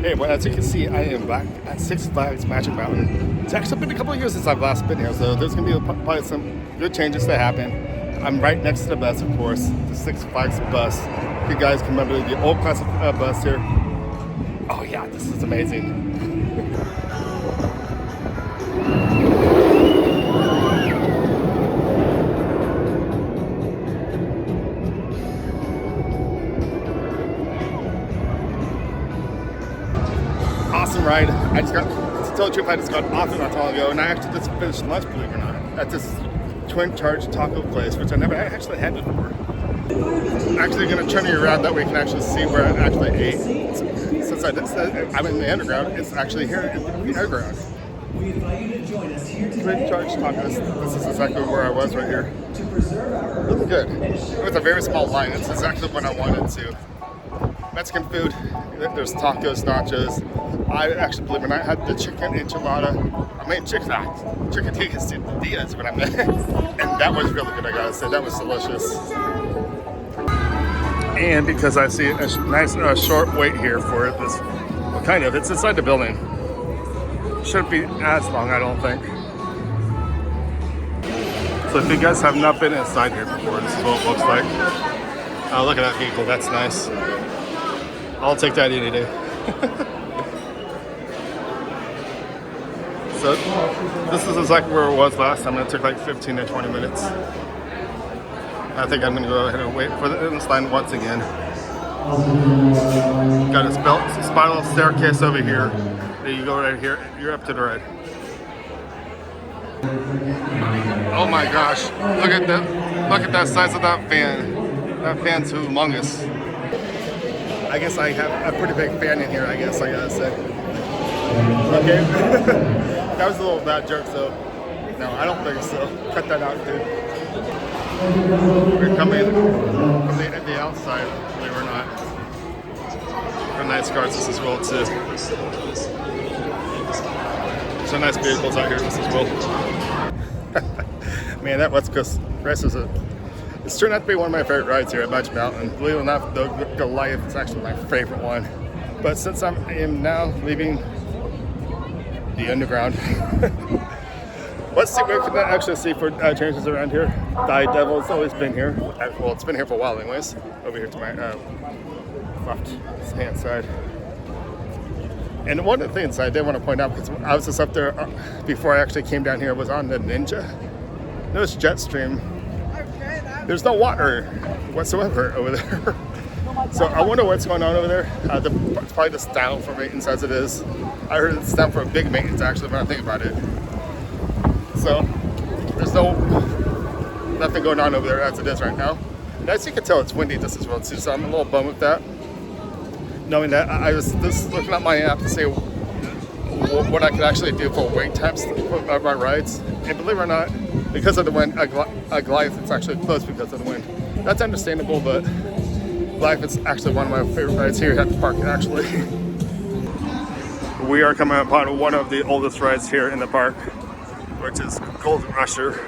Hey, well, as you can see, I am back at Six Flags Magic Mountain. It's actually been a couple of years since I've last been here, so there's going to be probably some good changes that happen. I'm right next to the bus, of course, the Six Flags bus. If you guys can remember the old classic bus here. Oh yeah, this is amazing. Awesome ride. I just got, to tell the truth, I just got off it not too long ago, and I actually just finished lunch, believe it or not, at this twin charge taco place, which I never actually had before. I'm actually going to turn you around, that way you can actually see where I actually ate. Since I'm in the underground, it's actually here in the underground. Twin charge tacos. This is exactly where I was right here. Really good. It was a very small line. It's exactly what I wanted to. Mexican food. There's tacos, nachos. I actually, believe it or not, had the chicken enchilada. I mean, chicken quesadillas when I meant, and that was really good. I gotta say, that was delicious. And because I see a nice short wait here for this, well, kind of, it's inside the building. Shouldn't be as long, I don't think. So if you guys have not been inside here before, this is what it looks like. Oh, look at that vehicle, that's nice. I'll take that any day. So this is exactly where it was last time. It took like 15 to 20 minutes. I think I'm gonna go ahead and wait for this line once again. Got a spiral staircase over here. There you go right here. You're up to the right. Oh my gosh! Look at that! Look at that size of that fan. That fan's humongous. I guess I have a pretty big fan in here. I guess I gotta say. Okay. That was a little bad joke, so no, I don't think so. Cut that out, dude. We're coming from the outside, believe it or not. For nice cars, this as well too. Some nice vehicles out here, this as well. Man, that West Coast race is it's turned out to be one of my favorite rides here at Magic Mountain. Believe it or not, the Goliath is actually my favorite one. But since I am now leaving the underground, let's see what we can actually see for changes around here. Die Devil's always been here. Well, it's been here for a while anyways. Over here to my left hand side. And one of the things I did want to point out, because I was just up there before I actually came down here, was on the Ninja. Notice Jetstream. There's no water whatsoever over there. So I wonder what's going on over there. It's probably just down for maintenance as it is. I heard it's down for a big maintenance actually when I think about it. So there's nothing going on over there as it is right now. And as you can tell, it's windy just as well too. So I'm a little bummed with that. Knowing that I was just looking at my app to see what I could actually do for wait times for my rides. And believe it or not, because of the wind, a Goliath it's actually closed because of the wind. That's understandable, but Goliath is actually one of my favorite rides here at the park, actually. We are coming upon one of the oldest rides here in the park, which is Gold Rusher.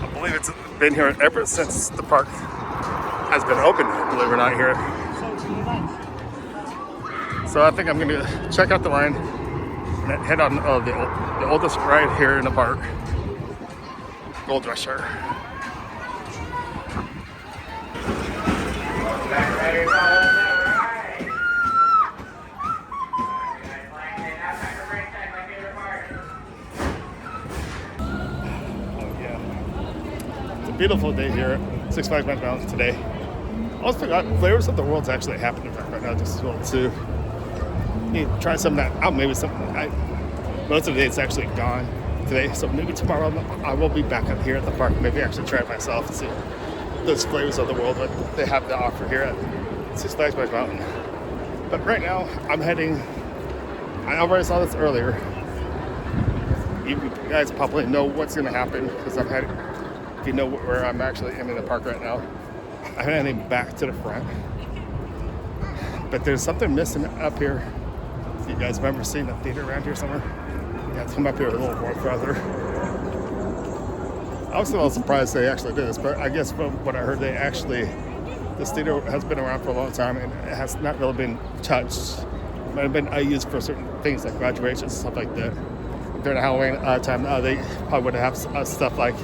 I believe it's been here ever since the park has been open, believe it or not, here. So I think I'm going to check out the line and head on the oldest ride here in the park, Gold Rusher. Beautiful day here at Six Flags Magic Mountain today. I almost forgot Flavors of the World's actually happening right now just as well too. You try some of that out, maybe something. Most of the day it's actually gone today, so maybe tomorrow I will be back up here at the park. Maybe actually try it myself and see those Flavors of the World what they have to offer here at Six Flags Magic Mountain. But right now I'm heading. I already saw this earlier. You guys probably know what's going to happen because I'm heading. You know where I'm actually in the park right now. I'm heading back to the front, but there's something missing up here. Do you guys remember seeing a theater around here somewhere? Yeah, it's come up here a little more further. I was a little surprised they actually did this, but I guess from what I heard, this theater has been around for a long time and it has not really been touched might have been used for certain things like graduations, stuff like that. During the Halloween time, they probably would have stuff like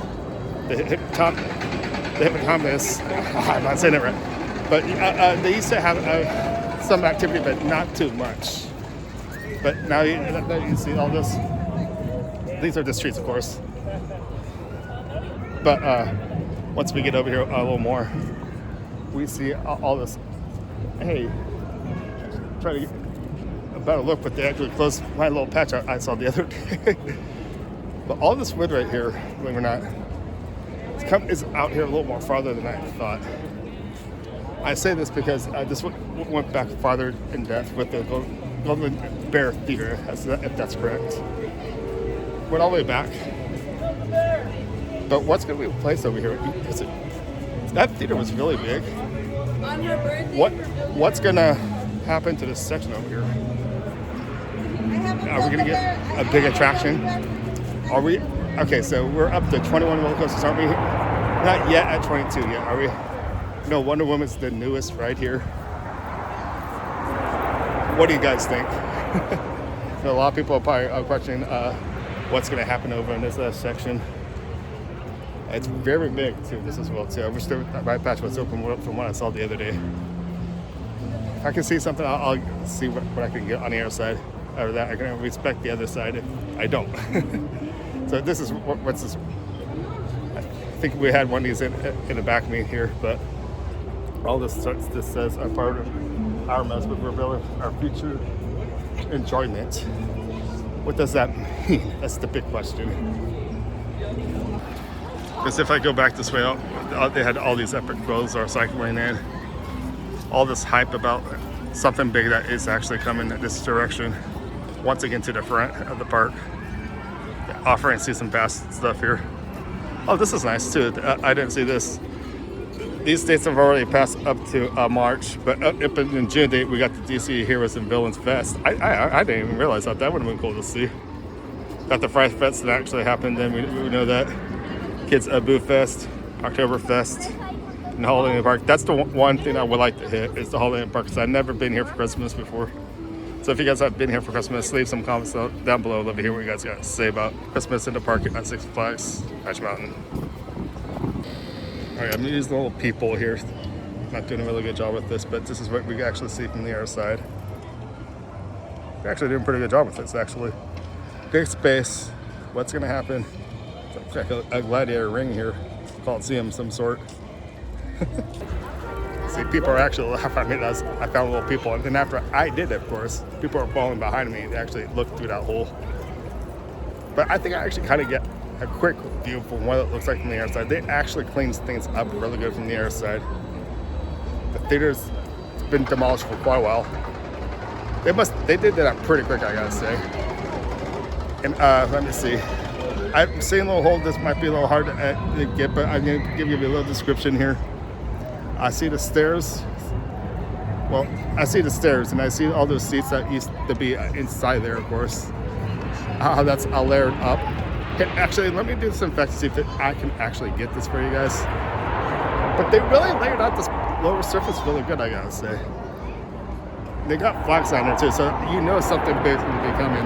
the hippocampus. I'm not saying it right, but they used to have some activity, but not too much. But now you see all this. These are the streets, of course. But once we get over here a little more, we see all this. Hey, try to get a better look, but they actually closed my little patch I saw the other day. But all this wood right here, believe it or not, is out here a little more farther than I thought. I say this because I just went back farther in depth with the Golden Bear Theater, if that's correct. Went all the way back. But what's going to be a place over here? That theater was really big. On her birthday. What's going to happen to this section over here? Are we going to get a big attraction? Are we? Okay, so we're up to 21 roller coasters, aren't we? Not yet at 22 yet, are we? No, Wonder Woman's the newest right here. What do you guys think? So a lot of people are probably questioning what's going to happen over in this section. It's very big too. This as well too. I wish the right patch was open from what I saw the other day. If I can see something, I'll see what I can get on the other side. Or that I can respect the other side if I don't. So this is what's this? I think we had one of these in the back of me here, but all this says a part of our mess, but we're building our future enjoyment. What does that mean? That's the big question. Because if I go back this way, they had all these epic growths are cycling in. All this hype about something big that is actually coming in this direction. Once again to the front of the park. Offering season pass stuff here. Oh, this is nice too. I didn't see this. These dates have already passed up to March, but up in June we got the DC Heroes and Villains Fest. I didn't even realize that. That would have been cool to see. Got the Fright Fest that actually happened, and we know that. Kids Boo Fest, Oktoberfest, and Holiday in the Park. That's the one thing I would like to hit is the Holiday in the Park, because I've never been here for Christmas before. So if you guys have been here for Christmas, leave some comments down below. I'd love to hear what you guys got to say about Christmas in the park at Six Flags Magic Mountain. All right, I'm gonna use the little peephole here. Not doing a really good job with this, but this is what we can actually see from the other side. We're actually doing a pretty good job with this, actually. Big space. What's gonna happen? It's like a gladiator ring here. Coliseum of some sort. See, people are actually laughing at me. I found little people, and then after I did it, of course, people are falling behind me. They actually look through that hole. But I think I actually kind of get a quick view from what it looks like from the air side. They actually cleans things up really good from the air side. The theater's been demolished for quite a while. They did that pretty quick, I gotta say. And let me see. I'm seeing a little hole. This might be a little hard to get, but I'm gonna give you a little description here. I see the stairs. Well, I see the stairs, and I see all those seats that used to be inside there, of course. That's all layered up. Okay, actually, let me do this in fact to see if I can actually get this for you guys. But they really layered out this lower surface really good, I gotta say. They got flags on there too, so you know something big is gonna be coming.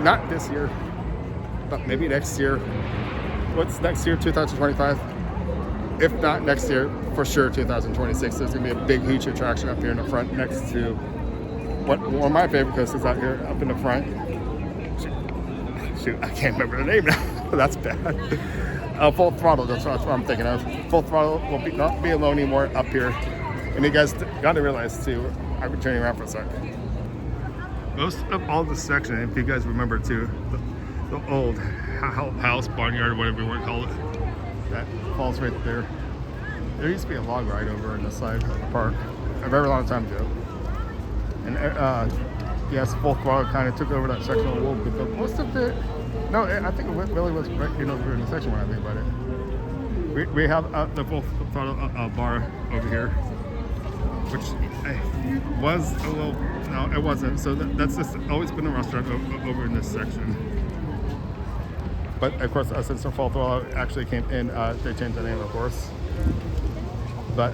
Not this year, but maybe next year. What's next year? 2025? If not next year, for sure 2026. There's gonna be a big, huge attraction up here in the front next to one of my favorite coasters out here up in the front. Shoot, I can't remember the name now. That's bad. Full Throttle, that's what I'm thinking of. Full Throttle will not be alone anymore up here. And you guys gotta realize too, I've been turning around for a second. Most of all the section, if you guys remember too, the old house, barnyard, or whatever you want to call it, that falls right there. There used to be a log ride over on the side of the park a very long time ago. And yes, Full Throttle kind of took over that section a little bit, but most of it, no, I think it really was right over in the section when I think about it. We have the Full Throttle bar over here, which was a little, no, it wasn't. So that's just always been a restaurant over in this section. But of course, since the Full Throttle actually came in, they changed the name, of course. But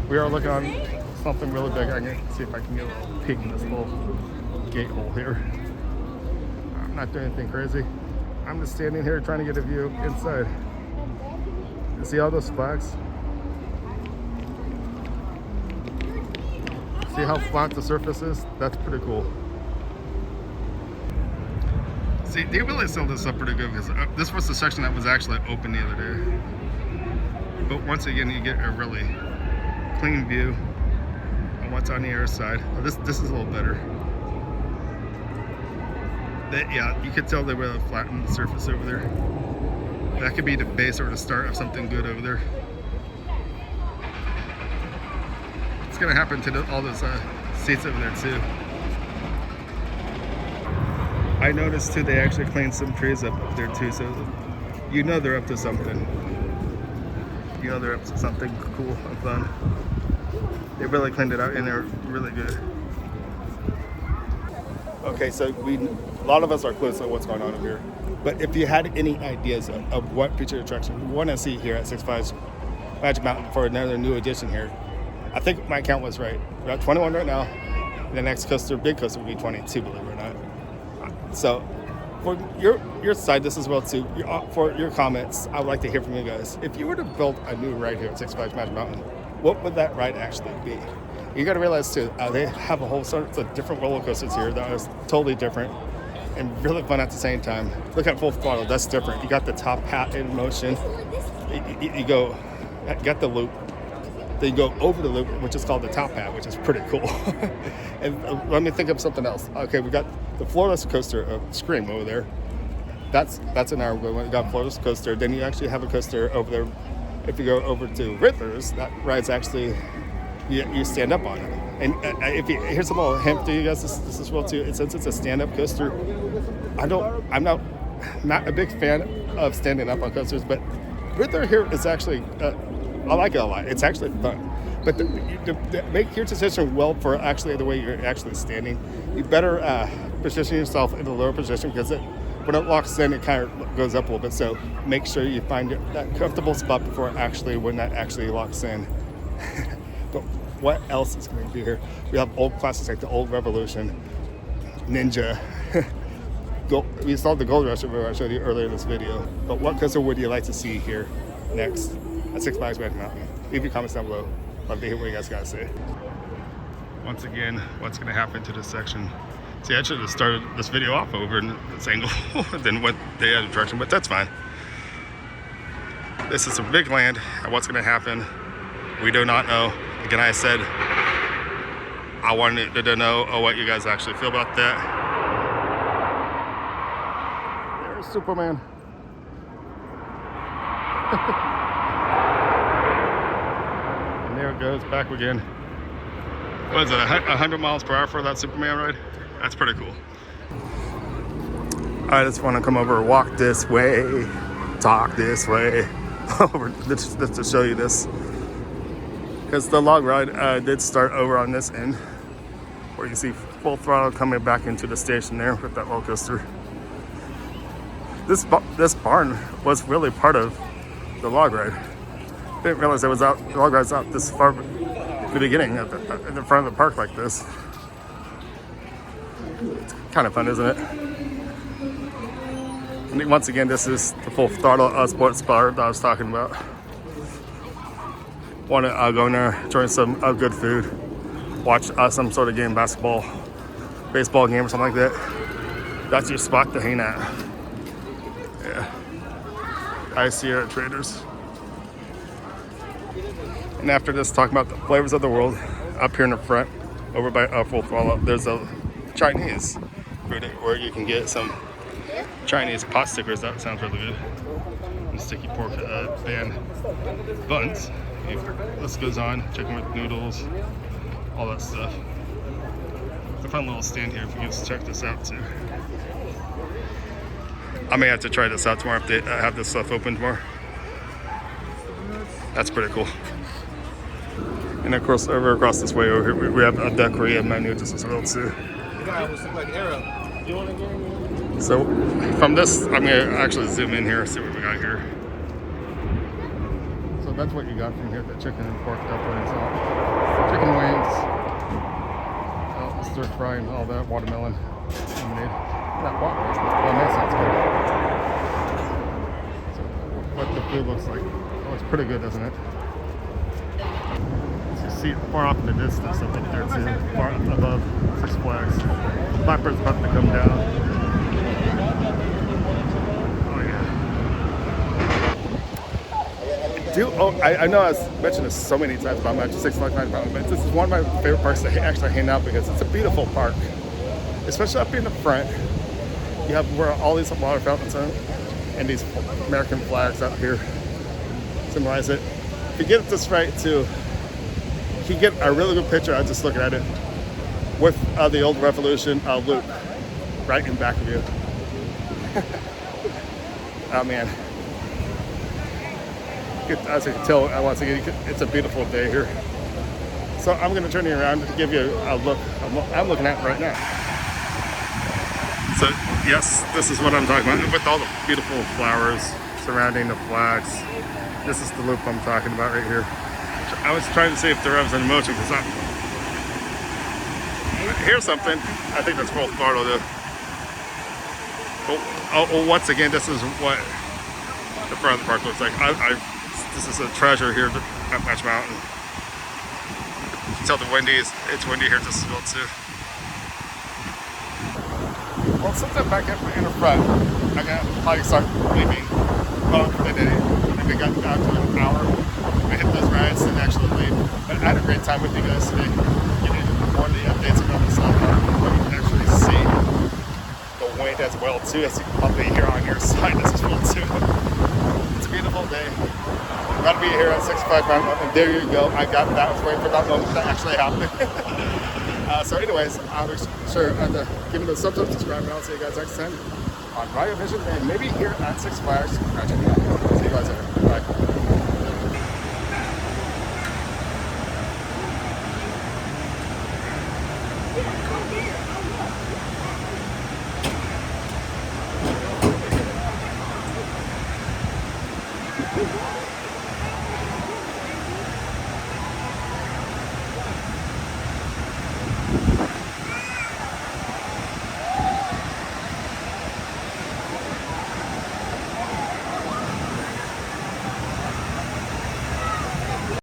we are looking on something really big. I can see if I can get a little peek in this little gate hole here. I'm not doing anything crazy. I'm just standing here trying to get a view inside. You see all those flags? See how flat the surface is? That's pretty cool. See, they really sealed this up pretty good because this was the section that was actually open the other day. But once again, you get a really clean view on what's on the air side. Oh, this is a little better. Yeah, you could tell they really flattened the surface over there. That could be the base or the start of something good over there. It's gonna happen to all those seats over there too. I noticed too, they actually cleaned some trees up there too, so you know they're up to something. You know they're up to something cool and fun. They really cleaned it out and they're really good. Okay, so a lot of us are clueless on what's going on over here. But if you had any ideas of what future attraction we want to see here at Six Flags Magic Mountain for another new edition here, I think my count was right. We're at 21 right now. The next coaster, big coaster, would be 22, believe it or not. So, for your side, this as well too. For your comments, I would like to hear from you guys. If you were to build a new ride here at Six Flags Magic Mountain, what would that ride actually be? You got to realize too, they have a whole sort of different roller coasters here that is totally different and really fun at the same time. Look at Full Throttle, that's different. You got the top hat in motion. You got the loop. Then you go over the loop, which is called the top hat, which is pretty cool. And let me think of something else. Okay, we got the floorless coaster of Scream over there. That's an hour ago. We got floorless coaster. Then you actually have a coaster over there. If you go over to Riddler's, that ride's actually you stand up on it. And here's a little hint to you guys. This is real too. Since it's a stand-up coaster, I'm not a big fan of standing up on coasters, but Riddler here is actually. I like it a lot. It's actually fun. But to make your decision well for actually the way you're actually standing, you better position yourself in the lower position because when it locks in, it kind of goes up a little bit. So make sure you find that comfortable spot before when that actually locks in. But what else is going to be here? We have old classics like the Old Revolution, Ninja. We saw the Gold Rush I showed you earlier in this video. But what coaster would you like to see here next at Six Flags Magic Mountain? Leave your comments down below. Love to hear what you guys got to say. Once again, what's going to happen to this section? See, I should have started this video off over in this angle than what they had attraction, but that's fine. This is a big land, and what's going to happen, we do not know. Again, I said I wanted to know what you guys actually feel about that. There's Superman. And there it goes, back again. What is it, 100 miles per hour for that Superman ride? That's pretty cool. I just want to come over, walk this way, talk this way, over just to show you this. Because the log ride did start over on this end, where you see Full Throttle coming back into the station there with that roller coaster. This barn was really part of the log ride. Didn't realize the log ride's out this far at the beginning, at the front of the park like this. It's kind of fun, isn't it? And once again, this is the Full Throttle sports bar that I was talking about. Want to go in there, enjoy some good food, watch some sort of game, basketball, baseball game or something like that. That's your spot to hang at. Yeah. I see here at Traders. And after this, talking about the flavors of the world, up here in the front, over by Full Throttle, there's a Chinese food where you can get some Chinese pot stickers. That sounds really good. And sticky pork band buns. This goes on, chicken with noodles, all that stuff. It's a fun little stand here if you guys check this out too. I may have to try this out tomorrow if they have this stuff open tomorrow. That's pretty cool. And of course, over across this way over here, we have a Korea menu just as well too. So from this, I'm gonna actually zoom in here, see what we got here. So that's what you got from here, the chicken and pork dumplings, chicken wings, stir frying, all that, watermelon lemonade. Not watermelon, well, that sounds good. So what the food looks like. Oh, it's pretty good, doesn't it? So you see it far off in the distance up there too, far up above Six Flags. Blackbird's about to come down. I know I've mentioned this so many times, but I'm not just Six Flags Mountain, but this is one of my favorite parks to actually hang out because it's a beautiful park, especially up in the front. You have where all these water fountains are and these American flags out here symbolize it. If you get this right too, you get a really good picture. I was just looking at it with the old Revolution loop right in back of you. Oh man. As you can tell, once again, it's a beautiful day here. So I'm going to turn you around to give you a look at what I'm looking at right now. So yes, this is what I'm talking about, with all the beautiful flowers surrounding the flags. This is the loop I'm talking about right here. I was trying to see if there was an emotion because here's something. I think that's Wolf Bartle though. Oh, once again, this is what the front of the park looks like. This is a treasure here at Match Mountain. You can tell it's windy here just as well too. Well, since I'm back in the front, I got probably start leaving about the day. Maybe got down to an hour. I hit those rides and actually leave. But I had a great time with you guys today. Getting more of the updates about the South Park. But you can actually see the wind as well too, as you can probably hear on your side as well too. It's a beautiful day. I'm about to be here at 6 Flags Mountain, and there you go. I was waiting for that moment to actually happen. So anyways, I'll be sure to give me the thumbs up, subscribe, and I'll see you guys next time on Ride Vision, and maybe here at Six Flags. See you guys later. Bye.